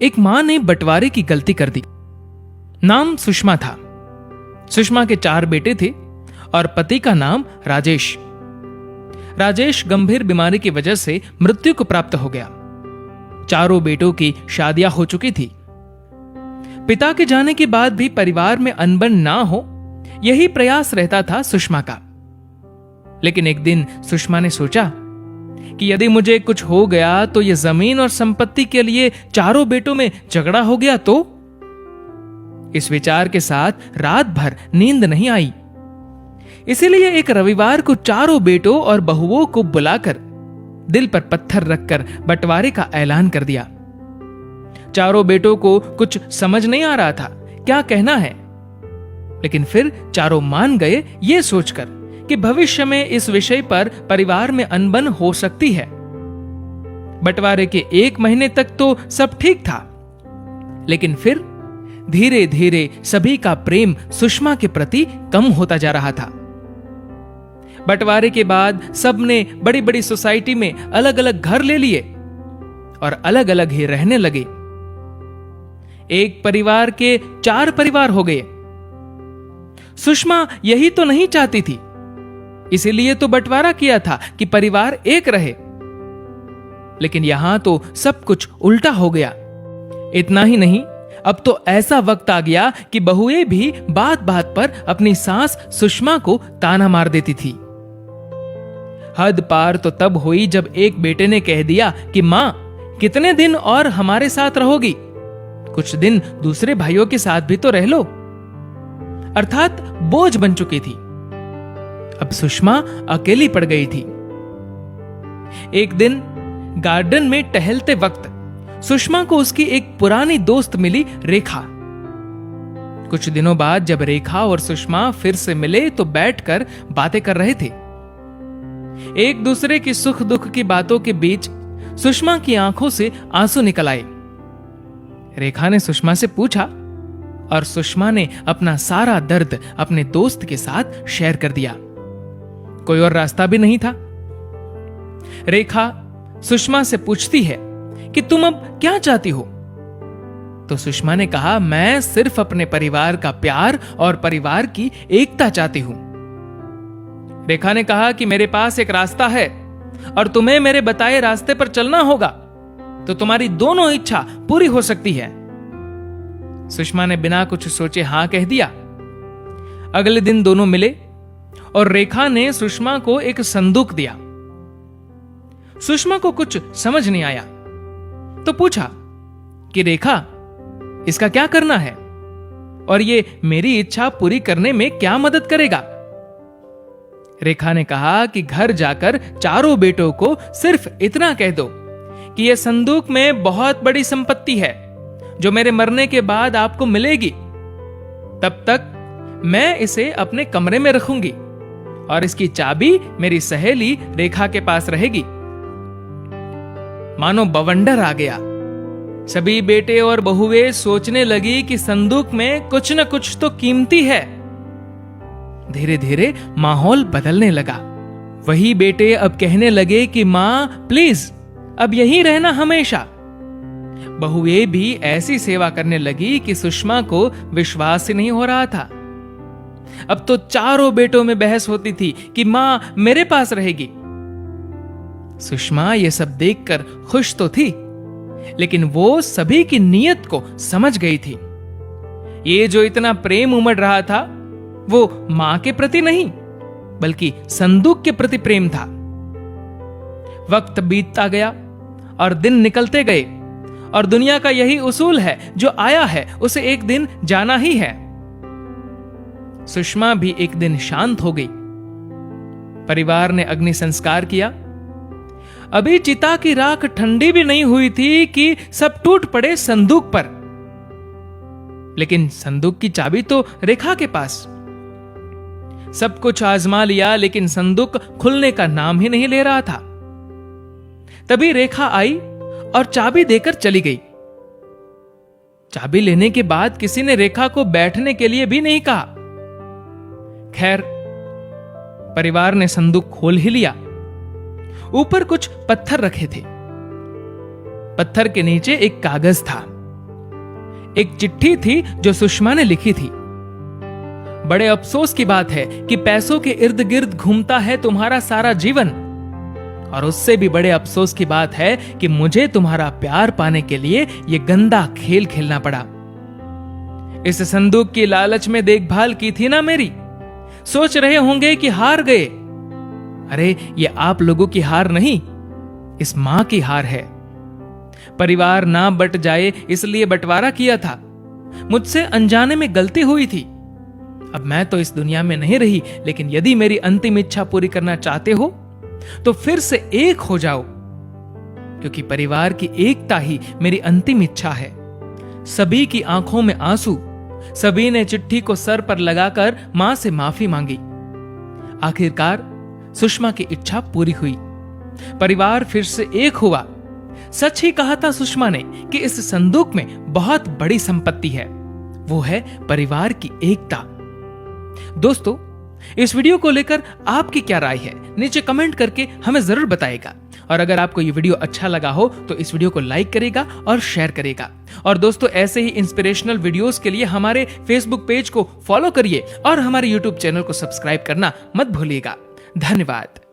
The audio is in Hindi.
एक मां ने बंटवारे की गलती कर दी। नाम सुषमा था। सुषमा के 4 बेटे थे और पति का नाम राजेश। राजेश गंभीर बीमारी की वजह से मृत्यु को प्राप्त हो गया। चारों बेटों की शादियां हो चुकी थी। पिता के जाने के बाद भी परिवार में अनबन ना हो, यही प्रयास रहता था सुषमा का। लेकिन एक दिन सुषमा ने सोचा कि यदि मुझे कुछ हो गया तो यह जमीन और संपत्ति के लिए चारों बेटों में झगड़ा हो गया तो। इस विचार के साथ रात भर नींद नहीं आई। इसीलिए एक रविवार को चारों बेटों और बहुओं को बुलाकर दिल पर पत्थर रखकर बंटवारे का ऐलान कर दिया। चारों बेटों को कुछ समझ नहीं आ रहा था क्या कहना है, लेकिन फिर चारों मान गए ये सोचकर कि भविष्य में इस विषय पर परिवार में अनबन हो सकती है। बंटवारे के 1 महीने तक तो सब ठीक था, लेकिन फिर धीरे धीरे सभी का प्रेम सुषमा के प्रति कम होता जा रहा था। बंटवारे के बाद सबने बड़ी बड़ी सोसाइटी में अलग अलग घर ले लिए और अलग अलग ही रहने लगे। एक परिवार के 4 परिवार हो गए। सुषमा यही तो नहीं चाहती थी, इसीलिए तो बंटवारा किया था कि परिवार एक रहे। लेकिन यहां तो सब कुछ उल्टा हो गया। इतना ही नहीं, अब तो ऐसा वक्त आ गया कि बहुएं भी बात बात पर अपनी सास सुषमा को ताना मार देती थी। हद पार तो तब हुई जब एक बेटे ने कह दिया कि मां, कितने दिन और हमारे साथ रहोगी? कुछ दिन दूसरे भाइयों के साथ भी तो रह लो। अर्थात बोझ बन चुकी थी। अब सुषमा अकेली पड़ गई थी। एक दिन गार्डन में टहलते वक्त सुषमा को उसकी एक पुरानी दोस्त मिली, रेखा। कुछ दिनों बाद जब रेखा और सुषमा फिर से मिले तो बैठकर बातें कर रहे थे। एक दूसरे की सुख दुख की बातों के बीच सुषमा की आंखों से आंसू निकल आए। रेखा ने सुषमा से पूछा और सुषमा ने अपना सारा दर्द अपने दोस्त के साथ शेयर कर दिया। कोई और रास्ता भी नहीं था। रेखा सुषमा से पूछती है कि तुम अब क्या चाहती हो? तो सुषमा ने कहा, मैं सिर्फ अपने परिवार का प्यार और परिवार की एकता चाहती हूं। रेखा ने कहा कि मेरे पास एक रास्ता है और तुम्हें मेरे बताए रास्ते पर चलना होगा, तो तुम्हारी दोनों इच्छा पूरी हो सकती है। सुषमा ने बिना कुछ सोचे हां कह दिया। अगले दिन दोनों मिले और रेखा ने सुषमा को एक संदूक दिया। सुषमा को कुछ समझ नहीं आया तो पूछा कि रेखा, इसका क्या करना है और ये मेरी इच्छा पूरी करने में क्या मदद करेगा? रेखा ने कहा कि घर जाकर चारों बेटों को सिर्फ इतना कह दो कि यह संदूक में बहुत बड़ी संपत्ति है जो मेरे मरने के बाद आपको मिलेगी। तब तक मैं इसे अपने कमरे में रखूंगी और इसकी चाबी मेरी सहेली रेखा के पास रहेगी। मानो बवंडर आ गया। सभी बेटे और बहुएं सोचने लगी कि संदूक में कुछ न कुछ तो कीमती है। धीरे धीरे माहौल बदलने लगा। वही बेटे अब कहने लगे कि मां, प्लीज अब यहीं रहना हमेशा। बहुएं भी ऐसी सेवा करने लगी कि सुषमा को विश्वास ही नहीं हो रहा था। अब तो चारों बेटों में बहस होती थी कि मां मेरे पास रहेगी। सुषमा ये सब देखकर खुश तो थी, लेकिन वो सभी की नीयत को समझ गई थी। ये जो इतना प्रेम उमड़ रहा था वो मां के प्रति नहीं बल्कि संदूक के प्रति प्रेम था। वक्त बीतता गया और दिन निकलते गए और दुनिया का यही उसूल है, जो आया है उसे एक दिन जाना ही है। सुषमा भी एक दिन शांत हो गई। परिवार ने अग्नि संस्कार किया। अभी चिता की राख ठंडी भी नहीं हुई थी कि सब टूट पड़े संदूक पर। लेकिन संदूक की चाबी तो रेखा के पास। सब कुछ आजमा लिया, लेकिन संदूक खुलने का नाम ही नहीं ले रहा था। तभी रेखा आई और चाबी देकर चली गई। चाबी लेने के बाद किसी ने रेखा को बैठने के लिए भी नहीं कहा। खैर, परिवार ने संदूक खोल ही लिया। ऊपर कुछ पत्थर रखे थे। पत्थर के नीचे एक कागज था एक चिट्ठी थी जो सुषमा ने लिखी थी। बड़े अफसोस की बात है कि पैसों के इर्द गिर्द घूमता है तुम्हारा सारा जीवन, और उससे भी बड़े अफसोस की बात है कि मुझे तुम्हारा प्यार पाने के लिए यह गंदा खेल खेलना पड़ा। इस संदूक की लालच में देखभाल की थी ना मेरी, सोच रहे होंगे कि हार गए। अरे ये आप लोगों की हार नहीं, इस मां की हार है। परिवार ना बट जाए इसलिए बंटवारा किया था। मुझसे अनजाने में गलती हुई थी। अब मैं तो इस दुनिया में नहीं रही, लेकिन यदि मेरी अंतिम इच्छा पूरी करना चाहते हो तो फिर से एक हो जाओ, क्योंकि परिवार की एकता ही मेरी अंतिम इच्छा है। सभी की आंखों में आंसू, सभी ने चिट्ठी को सर पर लगाकर मां से माफी मांगी। आखिरकार सुषमा की इच्छा पूरी हुई, परिवार फिर से एक हुआ। सच ही कहा था सुषमा ने कि इस संदूक में बहुत बड़ी संपत्ति है, वो है परिवार की एकता। दोस्तों, इस वीडियो को लेकर आपकी क्या राय है, नीचे कमेंट करके हमें जरूर बताएगा। और अगर आपको ये वीडियो अच्छा लगा हो तो इस वीडियो को लाइक करेगा और शेयर करेगा। और दोस्तों, ऐसे ही इंस्पिरेशनल वीडियोस के लिए हमारे फेसबुक पेज को फॉलो करिए और हमारे यूट्यूब चैनल को सब्सक्राइब करना मत भूलिएगा। धन्यवाद।